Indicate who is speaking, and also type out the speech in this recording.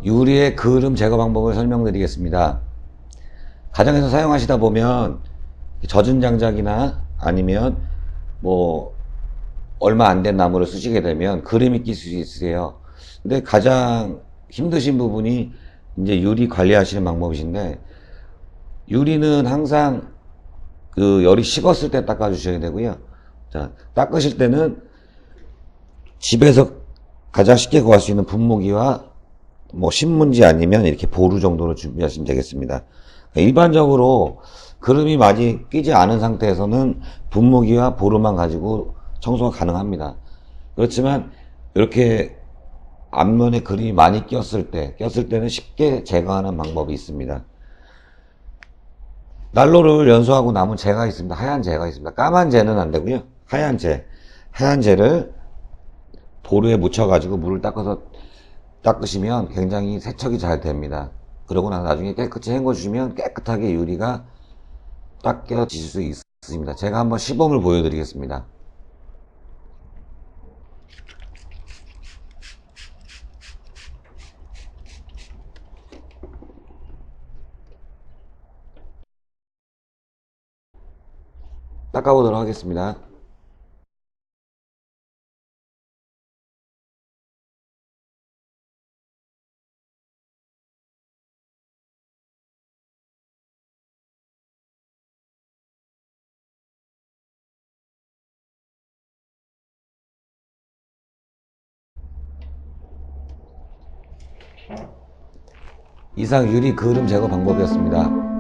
Speaker 1: 유리의 그을음 제거 방법을 설명드리겠습니다. 가정에서 사용하시다 보면 젖은 장작이나 아니면 뭐 얼마 안 된 나무를 쓰시게 되면 그름이 낄 수 있으세요. 근데 가장 힘드신 부분이 이제 유리 관리하시는 방법이신데, 유리는 항상 그 열이 식었을 때 닦아주셔야 되고요. 자, 닦으실 때는 집에서 가장 쉽게 구할 수 있는 분무기와 뭐 신문지 아니면 이렇게 보루 정도로 준비하시면 되겠습니다. 일반적으로 그름이 많이 끼지 않은 상태에서는 분무기와 보루만 가지고 청소가 가능합니다. 그렇지만 이렇게 앞면에 그림이 많이 꼈을 때는 쉽게 제거하는 방법이 있습니다. 난로를 연소하고 남은 재가 있습니다. 하얀 재가 있습니다. 까만 재는 안 되고요. 하얀 재를 보루에 묻혀가지고 물을 닦으시면 굉장히 세척이 잘 됩니다. 그러고 나서 나중에 깨끗이 헹궈주시면 깨끗하게 유리가 닦여질 수 있습니다. 제가 한번 시범을 보여드리겠습니다. 닦아보도록 하겠습니다. 이상 유리 그을음 제거 방법이었습니다.